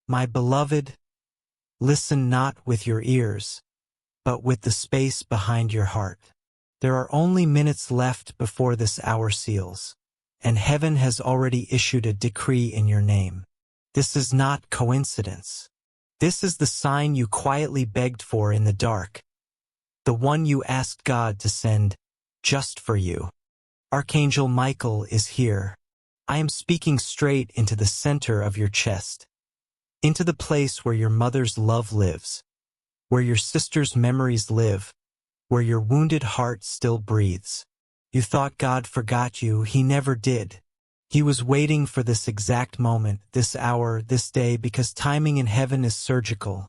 My beloved, listen not with your ears, but with the space behind your heart. There are only minutes left before this hour seals, and heaven has already issued a decree in your name. This is not coincidence. This is the sign you quietly begged for in the dark, the one you asked God to send just for you. Archangel Michael is here. I am speaking straight into the center of your chest, into the place where your mother's love lives, where your sister's memories live, where your wounded heart still breathes. You thought God forgot you. He never did. He was waiting for this exact moment, this hour, this day, because timing in heaven is surgical.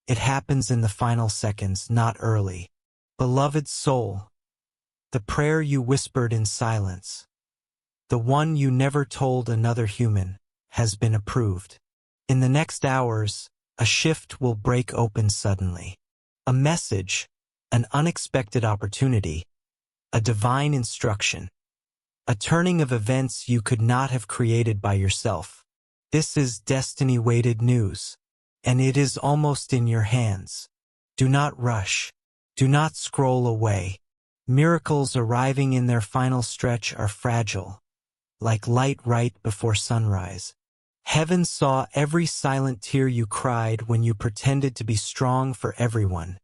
It happens in the final seconds, not early. Beloved soul, the prayer you whispered in silence, the one you never told another human, has been approved. In the next hours, a shift will break open suddenly. A message, an unexpected opportunity, a divine instruction, a turning of events you could not have created by yourself. This is destiny-weighted news, and it is almost in your hands. Do not rush. Do not scroll away. Miracles arriving in their final stretch are fragile, like light right before sunrise. Heaven saw every silent tear you cried when you pretended to be strong for everyone.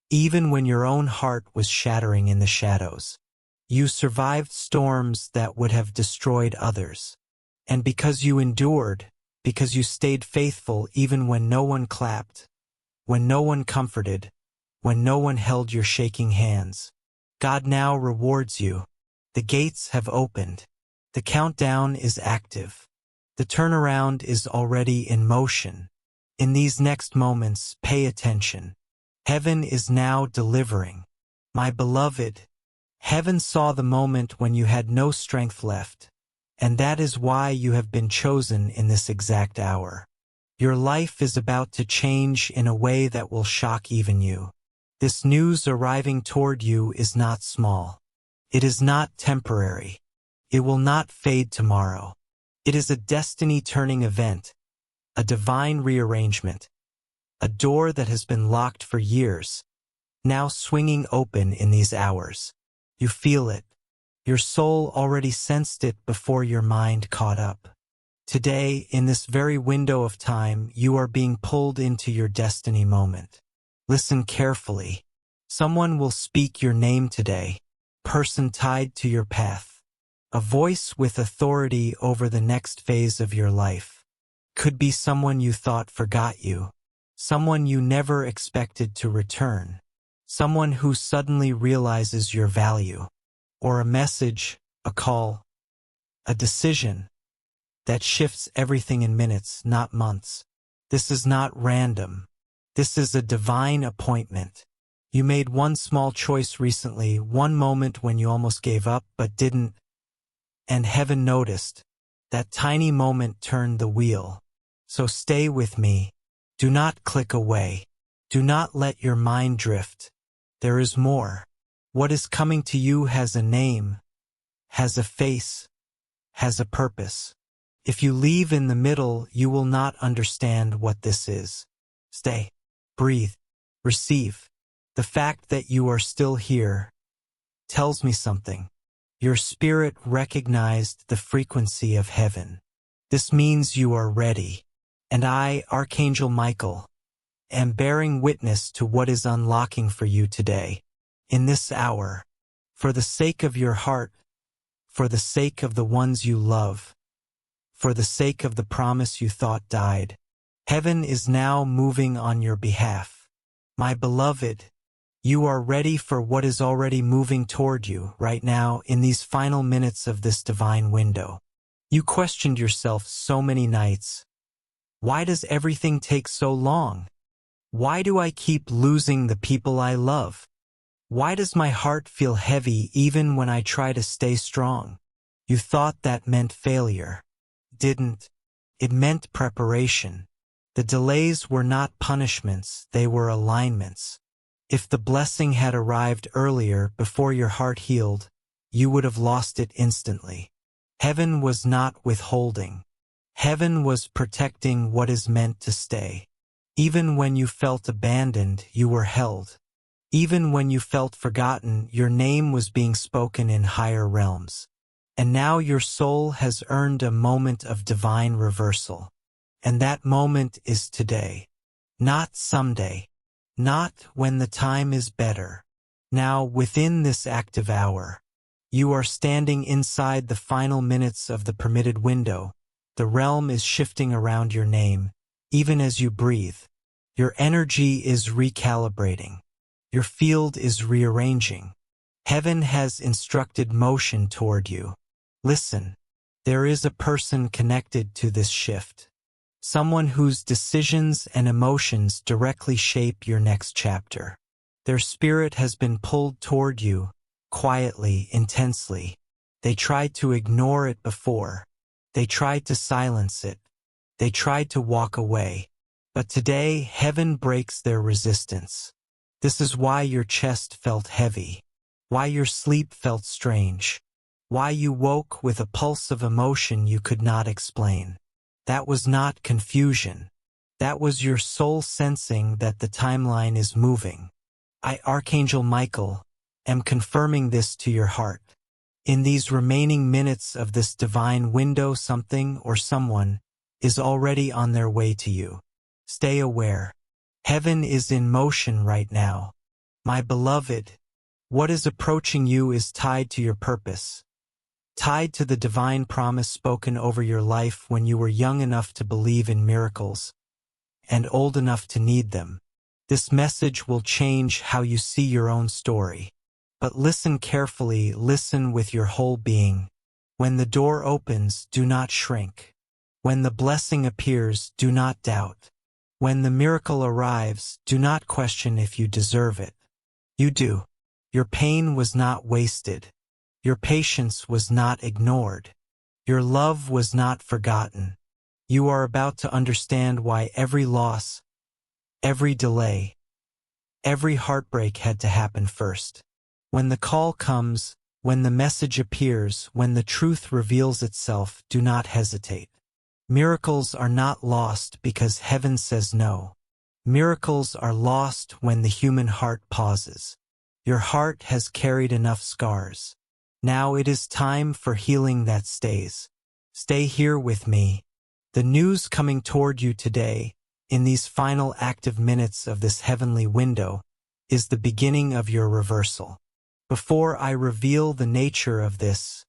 Even when your own heart was shattering in the shadows, you survived storms that would have destroyed others. And because you endured, because you stayed faithful even when no one clapped, when no one comforted, when no one held your shaking hands, God now rewards you. The gates have opened. The countdown is active. The turnaround is already in motion. In these next moments, pay attention. Heaven is now delivering. My beloved, heaven saw the moment when you had no strength left, and that is why you have been chosen in this exact hour. Your life is about to change in a way that will shock even you. This news arriving toward you is not small. It is not temporary. It will not fade tomorrow. It is a destiny-turning event, a divine rearrangement, a door that has been locked for years, now swinging open in these hours. You feel it. Your soul already sensed it before your mind caught up. Today, in this very window of time, you are being pulled into your destiny moment. Listen carefully. Someone will speak your name today, person tied to your path, a voice with authority over the next phase of your life. Could be someone you thought forgot you, someone you never expected to return, someone who suddenly realizes your value, or a message, a call, a decision that shifts everything in minutes, not months. This is not random. This is a divine appointment. You made one small choice recently, one moment when you almost gave up but didn't, and heaven noticed. That tiny moment turned the wheel. So stay with me. Do not click away. Do not let your mind drift. There is more. What is coming to you has a name, has a face, has a purpose. If you leave in the middle, you will not understand what this is. Stay, breathe, receive. The fact that you are still here tells me something. Your spirit recognized the frequency of heaven. This means you are ready. And I, Archangel Michael, am bearing witness to what is unlocking for you today, in this hour, for the sake of your heart, for the sake of the ones you love, for the sake of the promise you thought died. Heaven is now moving on your behalf. My beloved, you are ready for what is already moving toward you right now in these final minutes of this divine window. You questioned yourself so many nights. Why does everything take so long? Why do I keep losing the people I love? Why does my heart feel heavy even when I try to stay strong? You thought that meant failure. Didn't. It meant preparation. The delays were not punishments, they were alignments. If the blessing had arrived earlier, before your heart healed, you would have lost it instantly. Heaven was not withholding. Heaven was protecting what is meant to stay. Even when you felt abandoned, you were held. Even when you felt forgotten, your name was being spoken in higher realms. And now your soul has earned a moment of divine reversal. And that moment is today. Not someday. Not when the time is better. Now, within this active hour, you are standing inside the final minutes of the permitted window. The realm is shifting around your name, even as you breathe. Your energy is recalibrating. Your field is rearranging. Heaven has instructed motion toward you. Listen, there is a person connected to this shift. Someone whose decisions and emotions directly shape your next chapter. Their spirit has been pulled toward you, quietly, intensely. They tried to ignore it before. They tried to silence it. They tried to walk away. But today, heaven breaks their resistance. This is why your chest felt heavy, why your sleep felt strange, why you woke with a pulse of emotion you could not explain. That was not confusion. That was your soul sensing that the timeline is moving. I, Archangel Michael, am confirming this to your heart. In these remaining minutes of this divine window, something or someone is already on their way to you. Stay aware. Heaven is in motion right now. My beloved, what is approaching you is tied to your purpose. Tied to the divine promise spoken over your life when you were young enough to believe in miracles and old enough to need them. This message will change how you see your own story. But listen carefully, listen with your whole being. When the door opens, do not shrink. When the blessing appears, do not doubt. When the miracle arrives, do not question if you deserve it. You do. Your pain was not wasted. Your patience was not ignored. Your love was not forgotten. You are about to understand why every loss, every delay, every heartbreak had to happen first. When the call comes, when the message appears, when the truth reveals itself, do not hesitate. Miracles are not lost because heaven says no. Miracles are lost when the human heart pauses. Your heart has carried enough scars. Now it is time for healing that stays. Stay here with me. The news coming toward you today, in these final active minutes of this heavenly window, is the beginning of your reversal. Before I reveal the nature of this,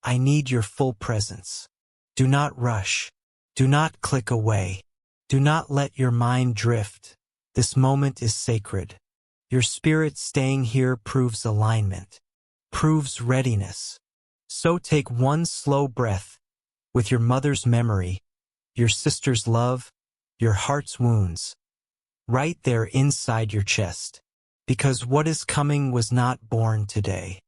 I need your full presence. Do not rush. Do not click away. Do not let your mind drift. This moment is sacred. Your spirit staying here proves alignment, proves readiness. So take one slow breath with your mother's memory, your sister's love, your heart's wounds, right there inside your chest. Because what is coming was not born today.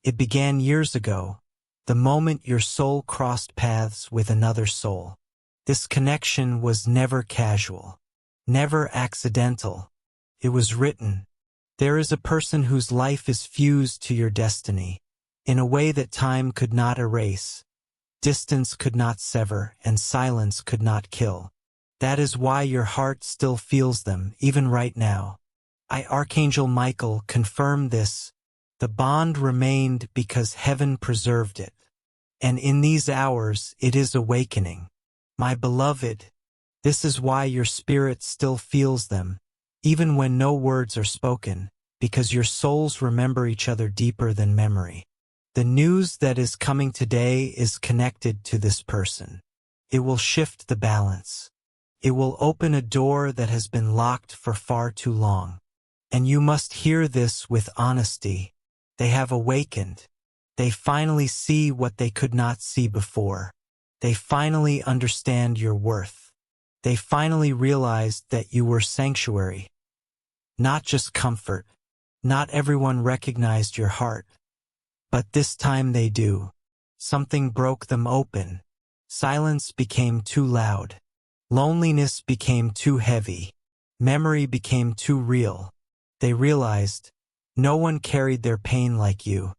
It began years ago, the moment your soul crossed paths with another soul. This connection was never casual, never accidental. It was written. There is a person whose life is fused to your destiny, in a way that time could not erase, distance could not sever, and silence could not kill. That is why your heart still feels them, even right now. I, Archangel Michael, confirm this. The bond remained because heaven preserved it. And in these hours, it is awakening. My beloved, this is why your spirit still feels them, even when no words are spoken, because your souls remember each other deeper than memory. The news that is coming today is connected to this person. It will shift the balance. It will open a door that has been locked for far too long. And you must hear this with honesty. They have awakened. They finally see what they could not see before. They finally understand your worth. They finally realized that you were sanctuary, not just comfort. Not everyone recognized your heart, but this time they do. Something broke them open. Silence became too loud. Loneliness became too heavy. Memory became too real. They realized no one carried their pain like you.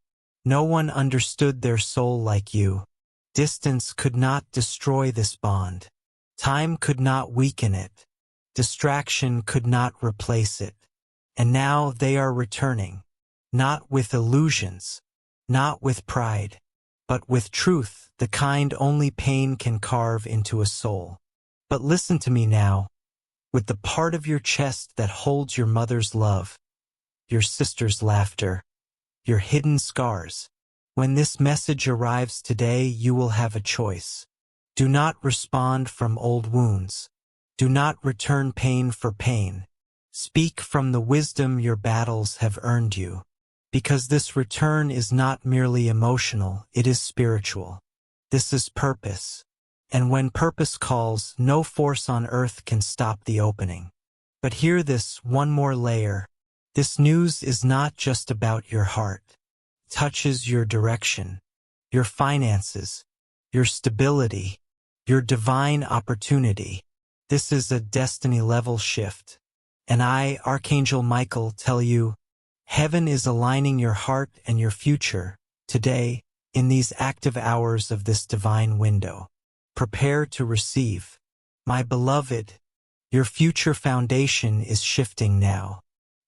No one understood their soul like you. Distance could not destroy this bond. Time could not weaken it. Distraction could not replace it. And now they are returning, not with illusions, not with pride, but with truth, the kind only pain can carve into a soul. But listen to me now, with the part of your chest that holds your mother's love, your sister's laughter, your hidden scars. When this message arrives today, you will have a choice. Do not respond from old wounds. Do not return pain for pain. Speak from the wisdom your battles have earned you. Because this return is not merely emotional, it is spiritual. This is purpose. And when purpose calls, no force on earth can stop the opening. But hear this one more layer. This news is not just about your heart. It touches your direction, your finances, your stability, your divine opportunity. This is a destiny-level shift. And I, Archangel Michael, tell you, heaven is aligning your heart and your future today in these active hours of this divine window. Prepare to receive. My beloved, your future foundation is shifting now.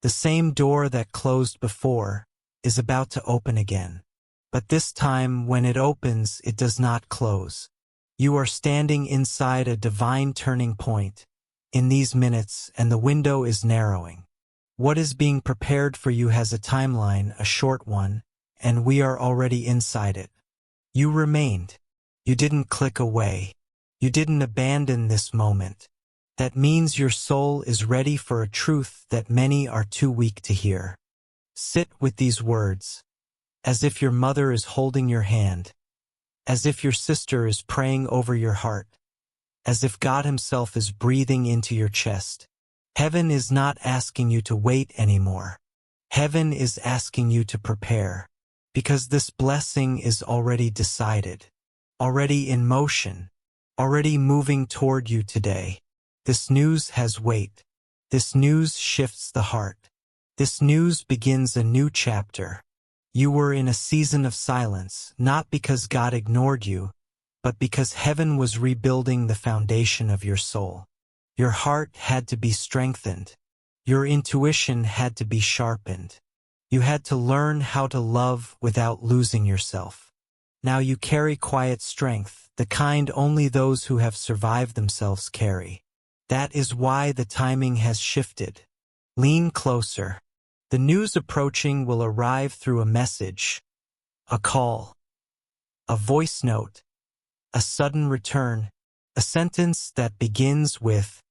The same door that closed before is about to open again. But this time, when it opens, it does not close. You are standing inside a divine turning point in these minutes, and the window is narrowing. What is being prepared for you has a timeline, a short one, and we are already inside it. You remained. You didn't click away. You didn't abandon this moment. That means your soul is ready for a truth that many are too weak to hear. Sit with these words, as if your mother is holding your hand, as if your sister is praying over your heart, as if God Himself is breathing into your chest. Heaven is not asking you to wait anymore. Heaven is asking you to prepare, because this blessing is already decided, already in motion, already moving toward you today. This news has weight. This news shifts the heart. This news begins a new chapter. You were in a season of silence, not because God ignored you, but because heaven was rebuilding the foundation of your soul. Your heart had to be strengthened. Your intuition had to be sharpened. You had to learn how to love without losing yourself. Now you carry quiet strength, the kind only those who have survived themselves carry. That is why the timing has shifted. Lean closer. The news approaching will arrive through a message, a call, a voice note, a sudden return, a sentence that begins with,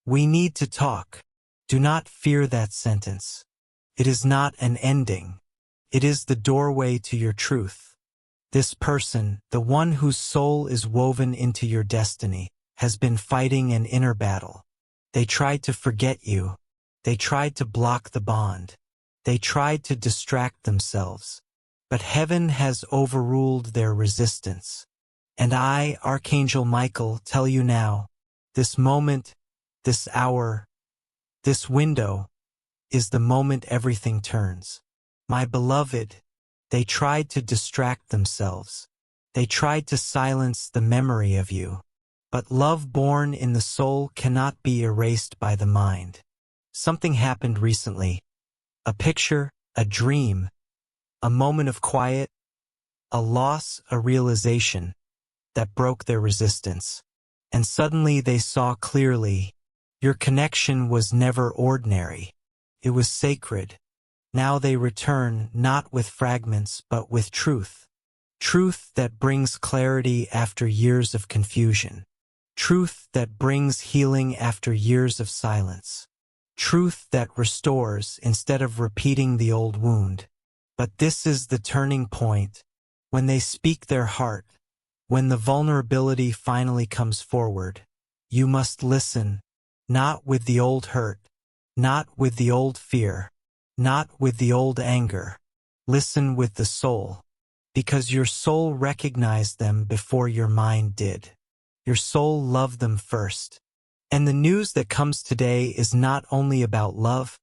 "We need to talk." Do not fear that sentence. It is not an ending. It is the doorway to your truth. This person, the one whose soul is woven into your destiny, has been fighting an inner battle. They tried to forget you. They tried to block the bond. They tried to distract themselves. But heaven has overruled their resistance. And I, Archangel Michael, tell you now, this moment, this hour, this window, is the moment everything turns. My beloved, they tried to distract themselves. They tried to silence the memory of you. But love born in the soul cannot be erased by the mind. Something happened recently. A picture, a dream, a moment of quiet, a loss, a realization that broke their resistance. And suddenly they saw clearly, your connection was never ordinary. It was sacred. Now they return not with fragments but with truth. Truth that brings clarity after years of confusion. Truth that brings healing after years of silence. Truth that restores instead of repeating the old wound. But this is the turning point. When they speak their heart, when the vulnerability finally comes forward, you must listen, not with the old hurt, not with the old fear, not with the old anger. Listen with the soul, because your soul recognized them before your mind did. Your soul loved them first. And the news that comes today is not only about love,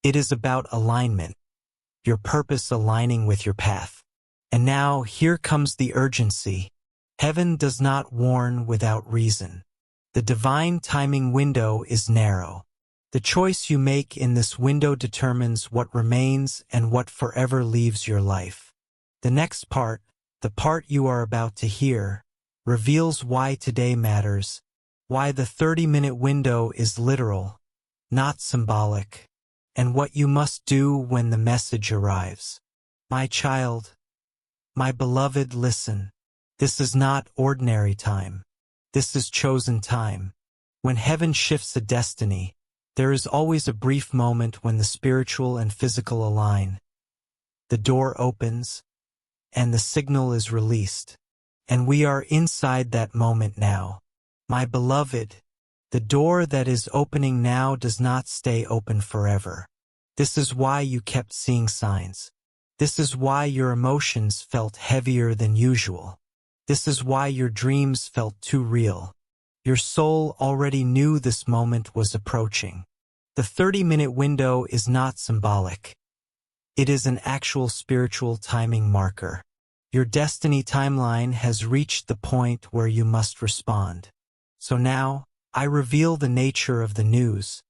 it is about alignment, your purpose aligning with your path. And now here comes the urgency. Heaven does not warn without reason. The divine timing window is narrow. The choice you make in this window determines what remains and what forever leaves your life. The next part, the part you are about to hear, reveals why today matters, why the 30-minute window is literal, not symbolic, and what you must do when the message arrives. My child, my beloved, listen. This is not ordinary time. This is chosen time. When heaven shifts a destiny, there is always a brief moment when the spiritual and physical align. The door opens, and the signal is released. And we are inside that moment now. My beloved, the door that is opening now does not stay open forever. This is why you kept seeing signs. This is why your emotions felt heavier than usual. This is why your dreams felt too real. Your soul already knew this moment was approaching. The 30-minute window is not symbolic. It is an actual spiritual timing marker. Your destiny timeline has reached the point where you must respond. So now, I reveal the nature of the news.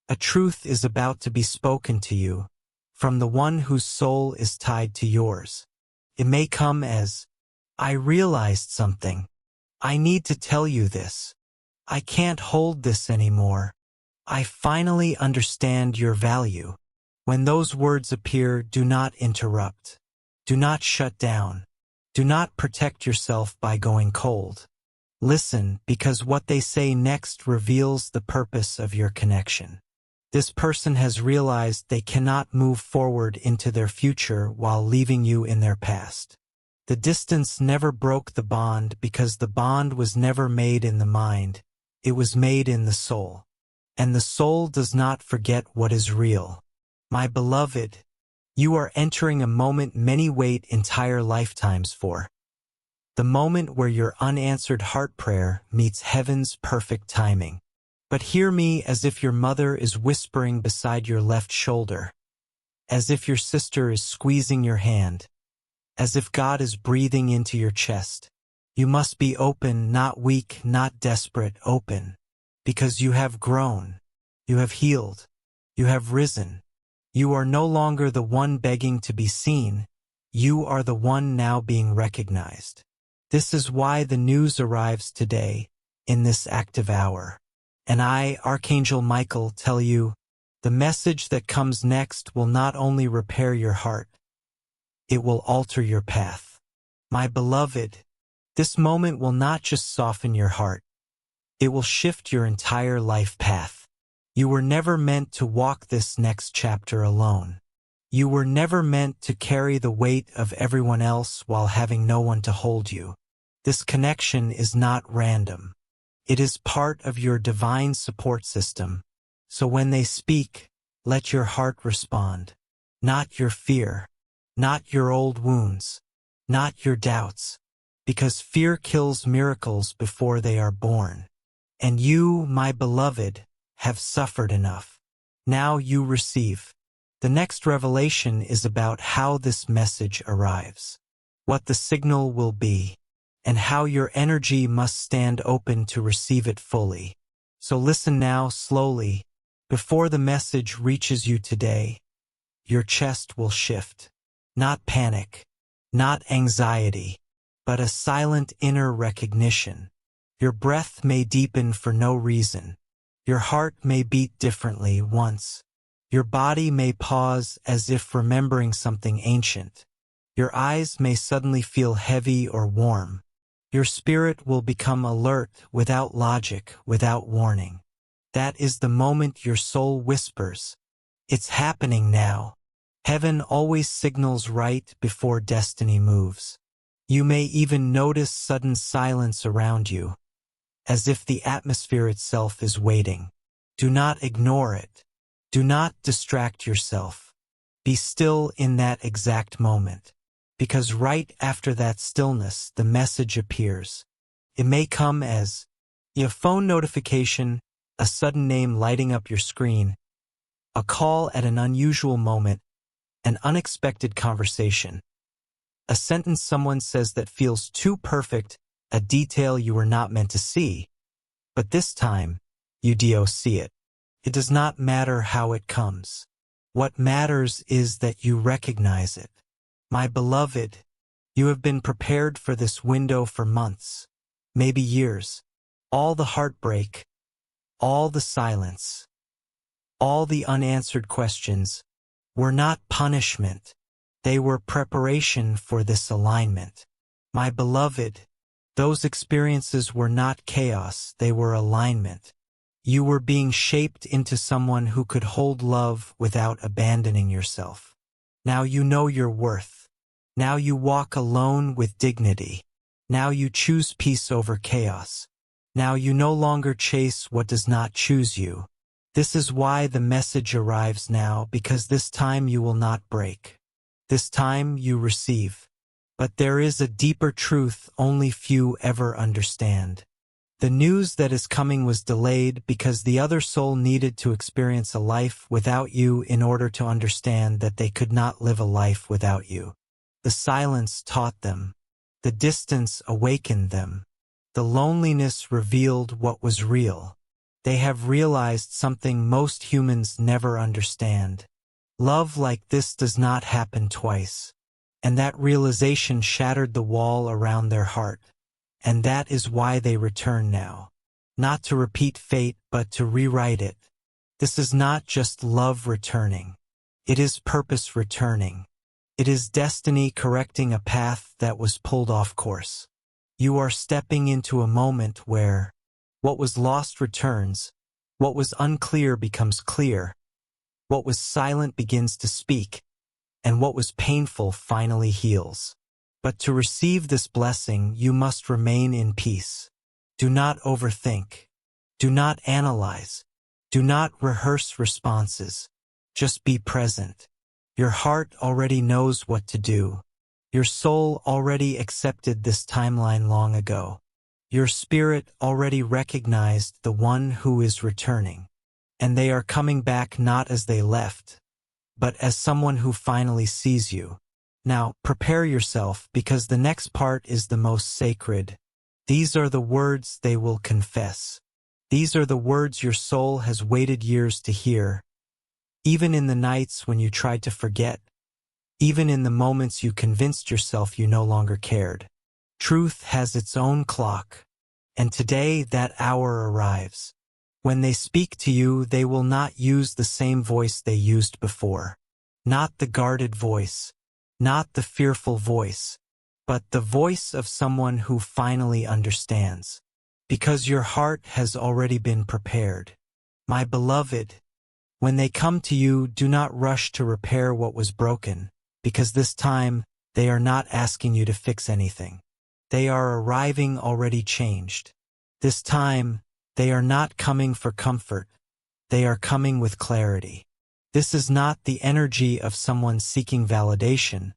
A truth is about to be spoken to you, from the one whose soul is tied to yours. It may come as, I realized something. I need to tell you this. I can't hold this anymore. I finally understand your value. When those words appear, do not interrupt. Do not shut down. Do not protect yourself by going cold. Listen, because what they say next reveals the purpose of your connection. This person has realized they cannot move forward into their future while leaving you in their past. The distance never broke the bond because the bond was never made in the mind, it was made in the soul. And the soul does not forget what is real. My beloved, you are entering a moment many wait entire lifetimes for. The moment where your unanswered heart prayer meets heaven's perfect timing. But hear me as if your mother is whispering beside your left shoulder, as if your sister is squeezing your hand, as if God is breathing into your chest. You must be open, not weak, not desperate, open, because you have grown, you have healed, you have risen. You are no longer the one begging to be seen, you are the one now being recognized. This is why the news arrives today, in this active hour. And I, Archangel Michael, tell you, the message that comes next will not only repair your heart, it will alter your path. My beloved, this moment will not just soften your heart, it will shift your entire life path. You were never meant to walk this next chapter alone. You were never meant to carry the weight of everyone else while having no one to hold you. This connection is not random. It is part of your divine support system. So when they speak, let your heart respond. Not your fear, not your old wounds, not your doubts, because fear kills miracles before they are born. And you, my beloved, have suffered enough. Now you receive. The next revelation is about how this message arrives, what the signal will be, and how your energy must stand open to receive it fully. So listen now slowly. Before the message reaches you today, your chest will shift. Not panic, not anxiety, but a silent inner recognition. Your breath may deepen for no reason. Your heart may beat differently once. Your body may pause as if remembering something ancient. Your eyes may suddenly feel heavy or warm. Your spirit will become alert without logic, without warning. That is the moment your soul whispers, "It's happening now." Heaven always signals right before destiny moves. You may even notice sudden silence around you, as if the atmosphere itself is waiting. Do not ignore it. Do not distract yourself. Be still in that exact moment. Because right after that stillness, the message appears. It may come as a phone notification, a sudden name lighting up your screen, a call at an unusual moment, an unexpected conversation, a sentence someone says that feels too perfect a detail you were not meant to see, but this time, you do see it. It does not matter how it comes. What matters is that you recognize it. My beloved, you have been prepared for this window for months, maybe years. All the heartbreak, all the silence, all the unanswered questions were not punishment. They were preparation for this alignment. My beloved, those experiences were not chaos, they were alignment. You were being shaped into someone who could hold love without abandoning yourself. Now you know your worth. Now you walk alone with dignity. Now you choose peace over chaos. Now you no longer chase what does not choose you. This is why the message arrives now, because this time you will not break. This time you receive. But there is a deeper truth only few ever understand. The news that is coming was delayed because the other soul needed to experience a life without you in order to understand that they could not live a life without you. The silence taught them. The distance awakened them. The loneliness revealed what was real. They have realized something most humans never understand. Love like this does not happen twice. And that realization shattered the wall around their heart. And that is why they return now. Not to repeat fate, but to rewrite it. This is not just love returning. It is purpose returning. It is destiny correcting a path that was pulled off course. You are stepping into a moment where what was lost returns, what was unclear becomes clear, what was silent begins to speak, and what was painful finally heals. But to receive this blessing, you must remain in peace. Do not overthink. Do not analyze. Do not rehearse responses. Just be present. Your heart already knows what to do. Your soul already accepted this timeline long ago. Your spirit already recognized the one who is returning. And they are coming back not as they left, but as someone who finally sees you. Now, prepare yourself, because the next part is the most sacred. These are the words they will confess. These are the words your soul has waited years to hear. Even in the nights when you tried to forget. Even in the moments you convinced yourself you no longer cared. Truth has its own clock. And today that hour arrives. When they speak to you, they will not use the same voice they used before. Not the guarded voice. Not the fearful voice, but the voice of someone who finally understands. Because your heart has already been prepared. My beloved, when they come to you, do not rush to repair what was broken, because this time they are not asking you to fix anything. They are arriving already changed. This time, they are not coming for comfort. They are coming with clarity. This is not the energy of someone seeking validation.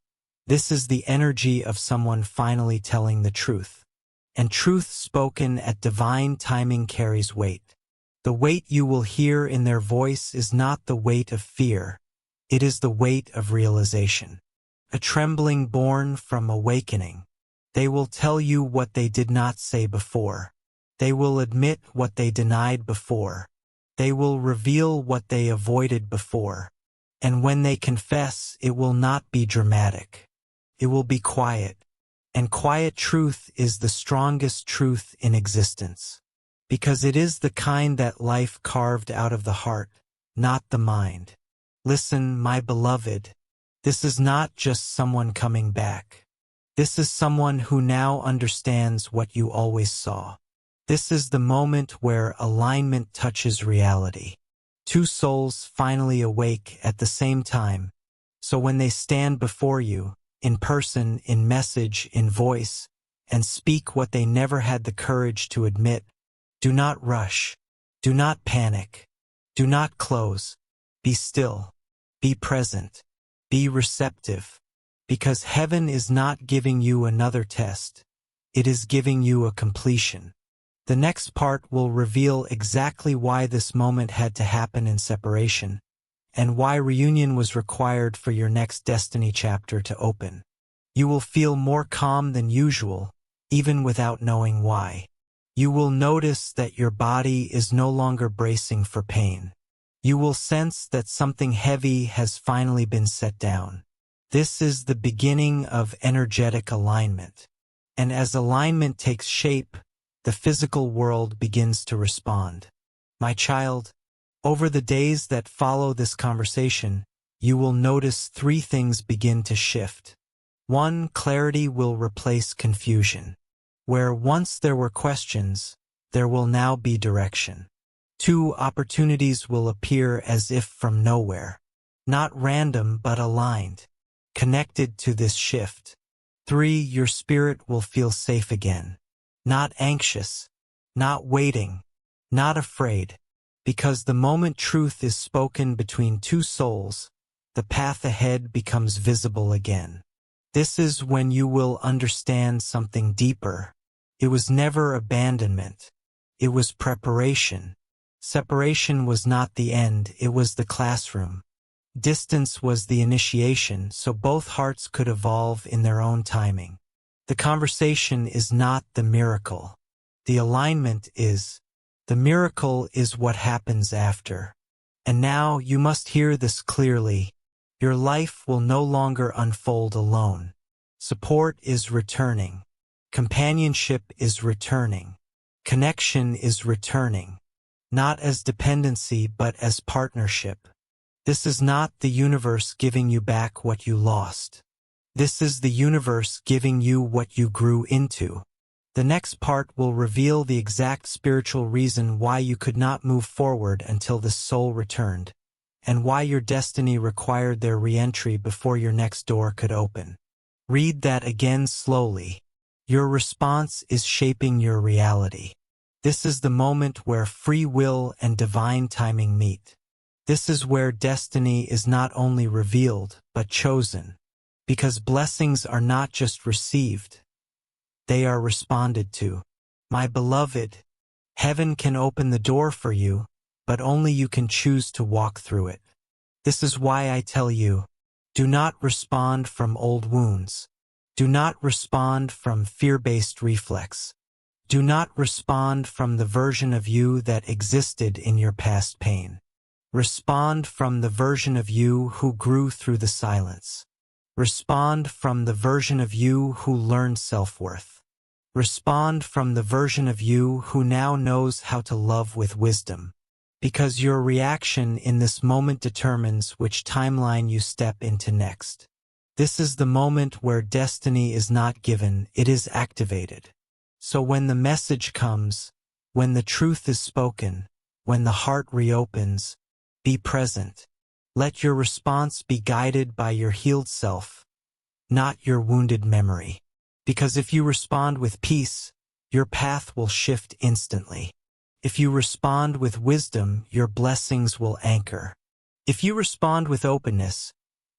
This is the energy of someone finally telling the truth. And truth spoken at divine timing carries weight. The weight you will hear in their voice is not the weight of fear. It is the weight of realization. A trembling born from awakening. They will tell you what they did not say before. They will admit what they denied before. They will reveal what they avoided before. And when they confess, it will not be dramatic. It will be quiet. And quiet truth is the strongest truth in existence. Because it is the kind that life carved out of the heart, not the mind. Listen, my beloved. This is not just someone coming back. This is someone who now understands what you always saw. This is the moment where alignment touches reality. Two souls finally awake at the same time. So when they stand before you, in person, in message, in voice, and speak what they never had the courage to admit, do not rush. Do not panic. Do not close. Be still. Be present. Be receptive. Because heaven is not giving you another test. It is giving you a completion. The next part will reveal exactly why this moment had to happen in separation, and why reunion was required for your next destiny chapter to open. You will feel more calm than usual, even without knowing why. You will notice that your body is no longer bracing for pain. You will sense that something heavy has finally been set down. This is the beginning of energetic alignment. And as alignment takes shape, the physical world begins to respond. My child, over the days that follow this conversation, you will notice three things begin to shift. 1. Clarity will replace confusion. Where once there were questions, there will now be direction. 2. Opportunities will appear as if from nowhere. Not random but aligned, connected to this shift. 3. Your spirit will feel safe again. Not anxious, not waiting, not afraid. Because the moment truth is spoken between two souls, the path ahead becomes visible again. This is when you will understand something deeper. It was never abandonment. It was preparation. Separation was not the end, it was the classroom. Distance was the initiation, so both hearts could evolve in their own timing. The conversation is not the miracle. The alignment is. The miracle is what happens after. And now you must hear this clearly. Your life will no longer unfold alone. Support is returning. Companionship is returning. Connection is returning. Not as dependency but as partnership. This is not the universe giving you back what you lost. This is the universe giving you what you grew into. The next part will reveal the exact spiritual reason why you could not move forward until this soul returned, and why your destiny required their re-entry before your next door could open. Read that again slowly. Your response is shaping your reality. This is the moment where free will and divine timing meet. This is where destiny is not only revealed, but chosen. Because blessings are not just received, they are responded to. My beloved, heaven can open the door for you, but only you can choose to walk through it. This is why I tell you, do not respond from old wounds. Do not respond from fear-based reflex. Do not respond from the version of you that existed in your past pain. Respond from the version of you who grew through the silence. Respond from the version of you who learned self-worth. Respond from the version of you who now knows how to love with wisdom. Because your reaction in this moment determines which timeline you step into next. This is the moment where destiny is not given, it is activated. So when the message comes, when the truth is spoken, when the heart reopens, be present. Let your response be guided by your healed self, not your wounded memory. Because if you respond with peace, your path will shift instantly. If you respond with wisdom, your blessings will anchor. If you respond with openness,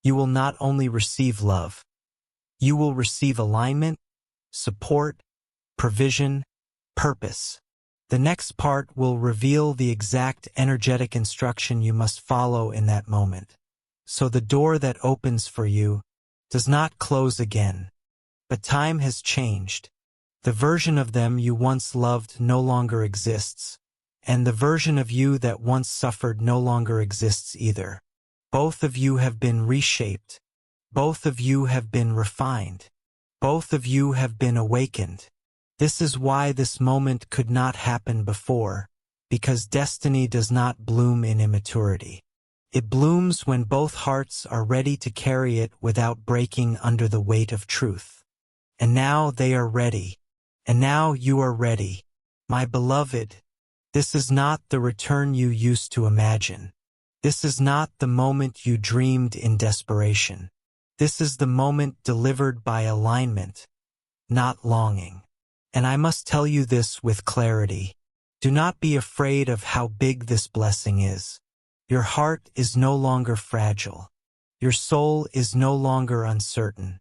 you will not only receive love, you will receive alignment, support, provision, purpose. The next part will reveal the exact energetic instruction you must follow in that moment. So the door that opens for you does not close again. But time has changed. The version of them you once loved no longer exists, and the version of you that once suffered no longer exists either. Both of you have been reshaped. Both of you have been refined. Both of you have been awakened. This is why this moment could not happen before, because destiny does not bloom in immaturity. It blooms when both hearts are ready to carry it without breaking under the weight of truth. And now they are ready. And now you are ready. My beloved, this is not the return you used to imagine. This is not the moment you dreamed in desperation. This is the moment delivered by alignment, not longing. And I must tell you this with clarity. Do not be afraid of how big this blessing is. Your heart is no longer fragile. Your soul is no longer uncertain.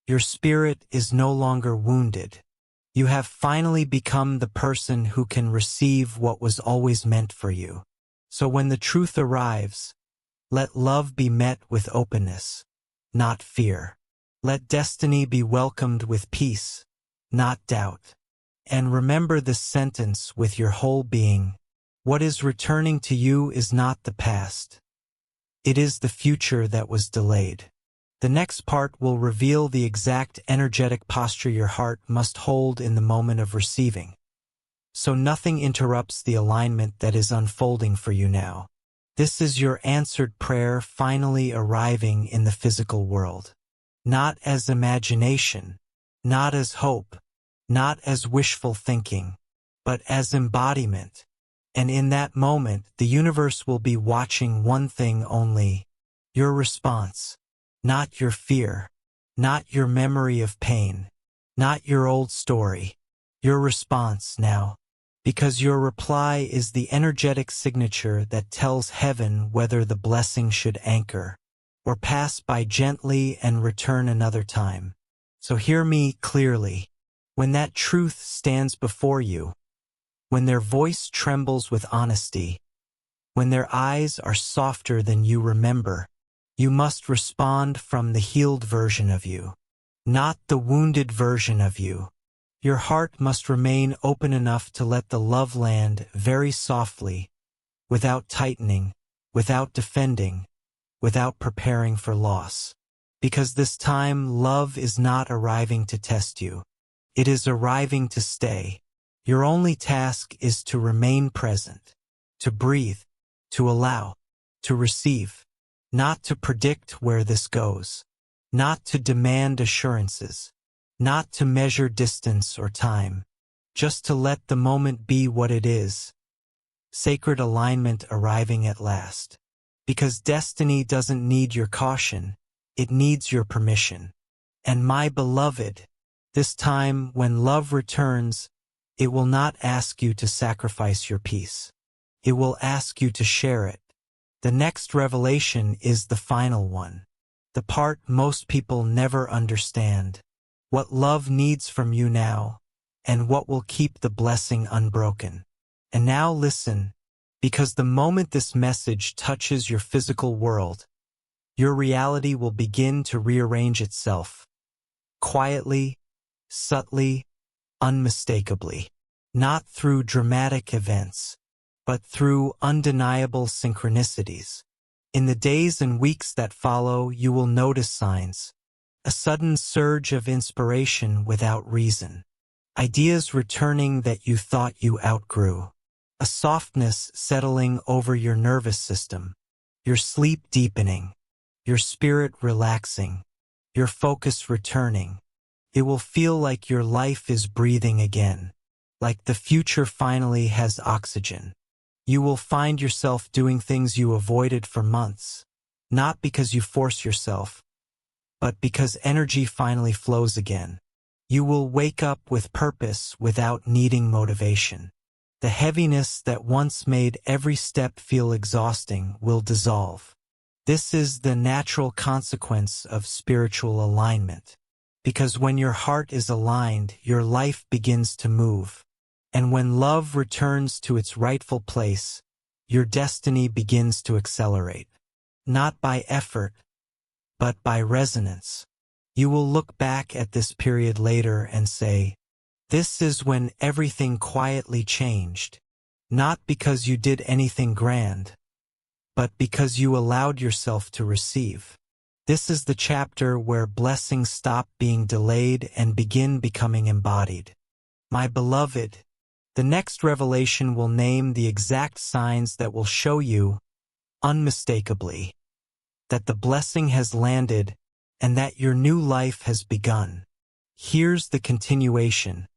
Your spirit is no longer wounded. You have finally become the person who can receive what was always meant for you. So when the truth arrives, let love be met with openness, not fear. Let destiny be welcomed with peace, not doubt. And remember this sentence with your whole being. What is returning to you is not the past. It is the future that was delayed. The next part will reveal the exact energetic posture your heart must hold in the moment of receiving, so nothing interrupts the alignment that is unfolding for you now. This is your answered prayer finally arriving in the physical world. Not as imagination, not as hope, not as wishful thinking, but as embodiment. And in that moment, the universe will be watching one thing only: your response. Not your fear, not your memory of pain, not your old story. Your response now. Because your reply is the energetic signature that tells heaven whether the blessing should anchor or pass by gently and return another time. So hear me clearly. When that truth stands before you, when their voice trembles with honesty, when their eyes are softer than you remember, you must respond from the healed version of you, not the wounded version of you. Your heart must remain open enough to let the love land very softly, without tightening, without defending, without preparing for loss. Because this time, love is not arriving to test you. It is arriving to stay. Your only task is to remain present, to breathe, to allow, to receive. Not to predict where this goes, not to demand assurances, not to measure distance or time, just to let the moment be what it is. Sacred alignment arriving at last. Because destiny doesn't need your caution, it needs your permission. And my beloved, this time when love returns, it will not ask you to sacrifice your peace. It will ask you to share it. The next revelation is the final one, the part most people never understand. What love needs from you now, and what will keep the blessing unbroken. And now listen, because the moment this message touches your physical world, your reality will begin to rearrange itself. Quietly, subtly, unmistakably. Not through dramatic events, but through undeniable synchronicities. In the days and weeks that follow, you will notice signs. A sudden surge of inspiration without reason. Ideas returning that you thought you outgrew. A softness settling over your nervous system. Your sleep deepening. Your spirit relaxing. Your focus returning. It will feel like your life is breathing again. Like the future finally has oxygen. You will find yourself doing things you avoided for months, not because you force yourself, but because energy finally flows again. You will wake up with purpose without needing motivation. The heaviness that once made every step feel exhausting will dissolve. This is the natural consequence of spiritual alignment. Because when your heart is aligned, your life begins to move. And when love returns to its rightful place, your destiny begins to accelerate. Not by effort, but by resonance. You will look back at this period later and say, this is when everything quietly changed. Not because you did anything grand, but because you allowed yourself to receive. This is the chapter where blessings stop being delayed and begin becoming embodied. My beloved, the next revelation will name the exact signs that will show you, unmistakably, that the blessing has landed and that your new life has begun. Here's the continuation,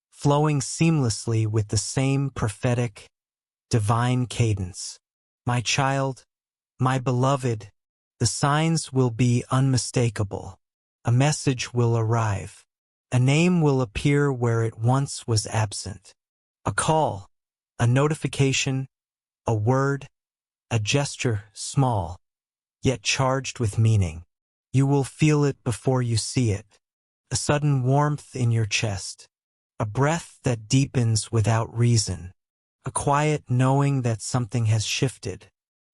flowing seamlessly with the same prophetic, divine cadence. My child, my beloved, the signs will be unmistakable. A message will arrive. A name will appear where it once was absent. A call, a notification, a word, a gesture small, yet charged with meaning. You will feel it before you see it. A sudden warmth in your chest. A breath that deepens without reason. A quiet knowing that something has shifted.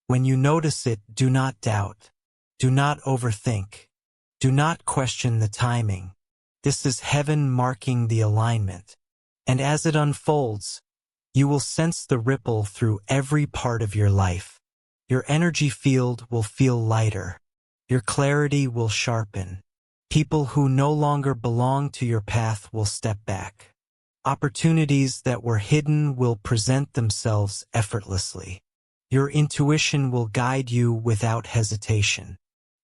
When you notice it, do not doubt. Do not overthink. Do not question the timing. This is heaven marking the alignment. And as it unfolds, you will sense the ripple through every part of your life. Your energy field will feel lighter. Your clarity will sharpen. People who no longer belong to your path will step back. Opportunities that were hidden will present themselves effortlessly. Your intuition will guide you without hesitation.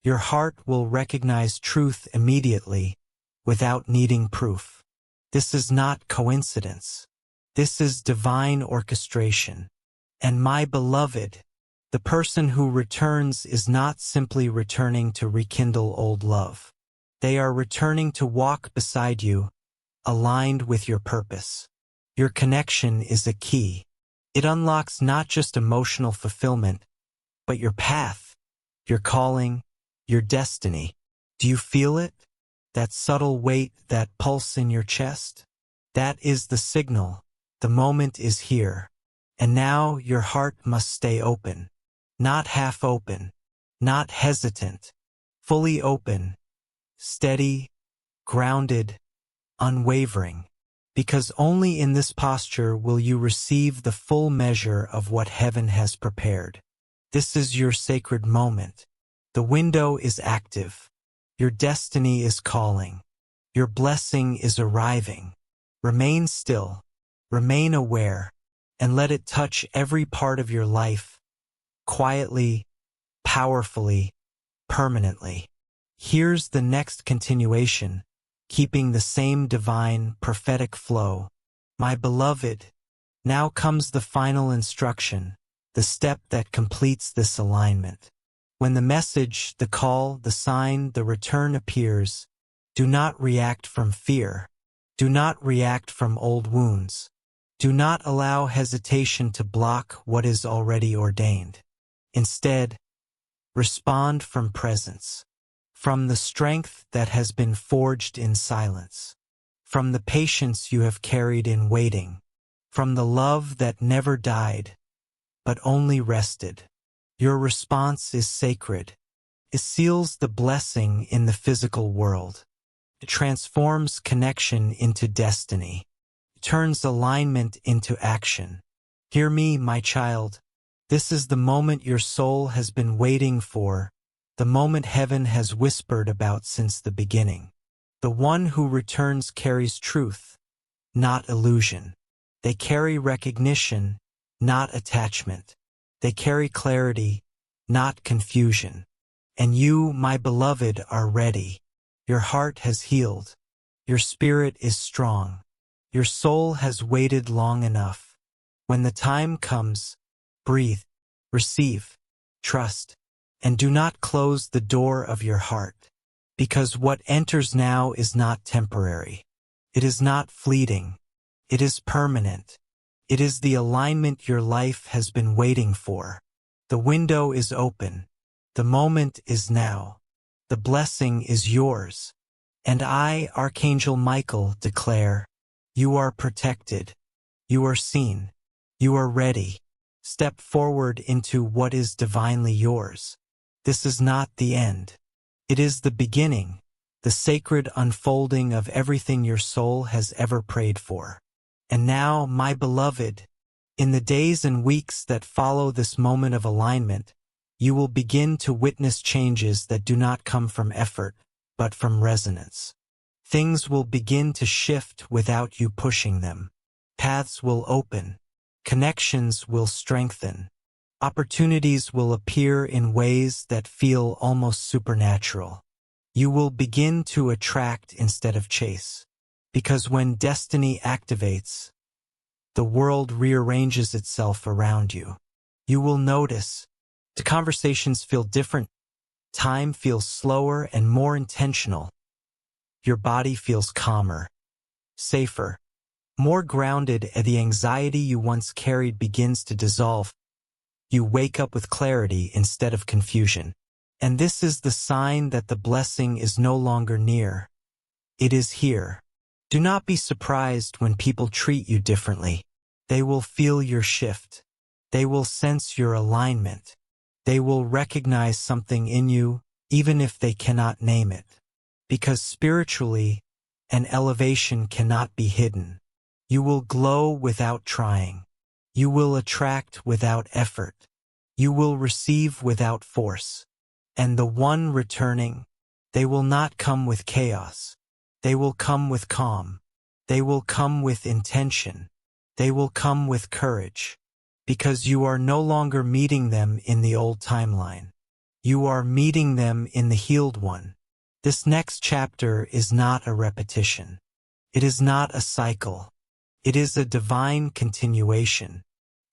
Your heart will recognize truth immediately, without needing proof. This is not coincidence. This is divine orchestration. And my beloved, the person who returns is not simply returning to rekindle old love. They are returning to walk beside you, aligned with your purpose. Your connection is a key. It unlocks not just emotional fulfillment, but your path, your calling, your destiny. Do you feel it? That subtle weight, that pulse in your chest? That is the signal. The moment is here. And now your heart must stay open. Not half open, not hesitant, fully open, steady, grounded, unwavering. Because only in this posture will you receive the full measure of what heaven has prepared. This is your sacred moment. The window is active. Your destiny is calling. Your blessing is arriving. Remain still, remain aware, and let it touch every part of your life, quietly, powerfully, permanently. Here's the next continuation, keeping the same divine, prophetic flow. My beloved, now comes the final instruction, the step that completes this alignment. When the message, the call, the sign, the return appears, do not react from fear. Do not react from old wounds. Do not allow hesitation to block what is already ordained. Instead, respond from presence, from the strength that has been forged in silence, from the patience you have carried in waiting, from the love that never died, but only rested. Your response is sacred. It seals the blessing in the physical world. It transforms connection into destiny. It turns alignment into action. Hear me, my child. This is the moment your soul has been waiting for, the moment heaven has whispered about since the beginning. The one who returns carries truth, not illusion. They carry recognition, not attachment. They carry clarity, not confusion. And you, my beloved, are ready. Your heart has healed. Your spirit is strong. Your soul has waited long enough. When the time comes, breathe, receive, trust, and do not close the door of your heart. Because what enters now is not temporary. It is not fleeting. It is permanent. It is the alignment your life has been waiting for. The window is open. The moment is now. The blessing is yours. And I, Archangel Michael, declare, you are protected. You are seen. You are ready. Step forward into what is divinely yours. This is not the end. It is the beginning, the sacred unfolding of everything your soul has ever prayed for. And now, my beloved, in the days and weeks that follow this moment of alignment, you will begin to witness changes that do not come from effort, but from resonance. Things will begin to shift without you pushing them. Paths will open. Connections will strengthen. Opportunities will appear in ways that feel almost supernatural. You will begin to attract instead of chase. Because when destiny activates, the world rearranges itself around you. You will notice the conversations feel different. Time feels slower and more intentional. Your body feels calmer, safer, more grounded, and the anxiety you once carried begins to dissolve. You wake up with clarity instead of confusion. And this is the sign that the blessing is no longer near. It is here. Do not be surprised when people treat you differently. They will feel your shift. They will sense your alignment. They will recognize something in you, even if they cannot name it. Because spiritually and elevation cannot be hidden. You will glow without trying. You will attract without effort. You will receive without force. And the one returning, they will not come with chaos. They will come with calm. They will come with intention. They will come with courage. Because you are no longer meeting them in the old timeline. You are meeting them in the healed one. This next chapter is not a repetition. It is not a cycle. It is a divine continuation.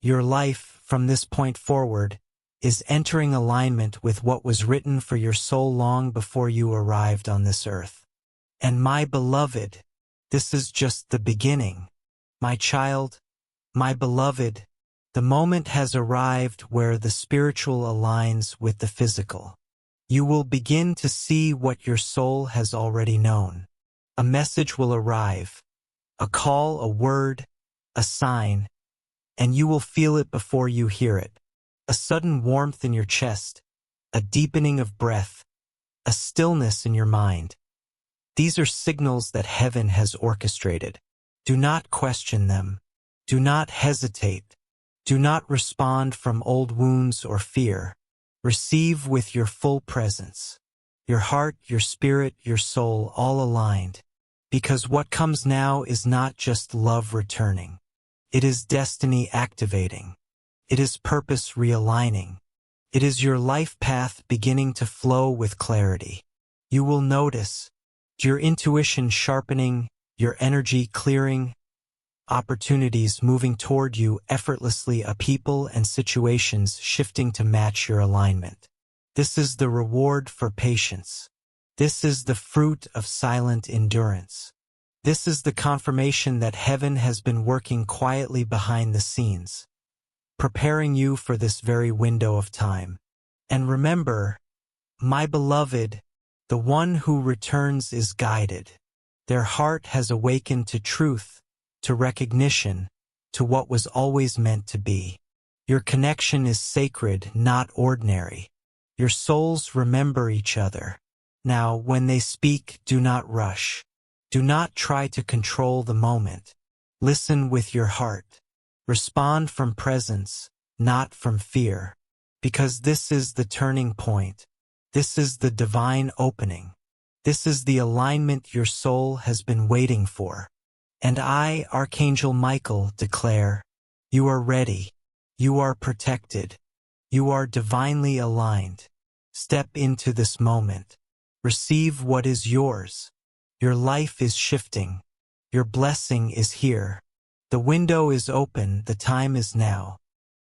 Your life, from this point forward, is entering alignment with what was written for your soul long before you arrived on this earth. And my beloved, this is just the beginning. My child, my beloved, the moment has arrived where the spiritual aligns with the physical. You will begin to see what your soul has already known. A message will arrive, a call, a word, a sign, and you will feel it before you hear it. A sudden warmth in your chest, a deepening of breath, a stillness in your mind. These are signals that heaven has orchestrated. Do not question them. Do not hesitate. Do not respond from old wounds or fear. Receive with your full presence. Your heart, your spirit, your soul all aligned. Because what comes now is not just love returning. It is destiny activating. It is purpose realigning. It is your life path beginning to flow with clarity. You will notice your intuition sharpening, your energy clearing, opportunities moving toward you effortlessly, a people and situations shifting to match your alignment. This is the reward for patience. This is the fruit of silent endurance. This is the confirmation that heaven has been working quietly behind the scenes, preparing you for this very window of time. And remember, my beloved, the one who returns is guided. Their heart has awakened to truth, to recognition, to what was always meant to be. Your connection is sacred, not ordinary. Your souls remember each other. Now, when they speak, do not rush. Do not try to control the moment. Listen with your heart. Respond from presence, not from fear. Because this is the turning point. This is the divine opening. This is the alignment your soul has been waiting for. And I, Archangel Michael, declare, you are ready. You are protected. You are divinely aligned. Step into this moment. Receive what is yours. Your life is shifting. Your blessing is here. The window is open. The time is now.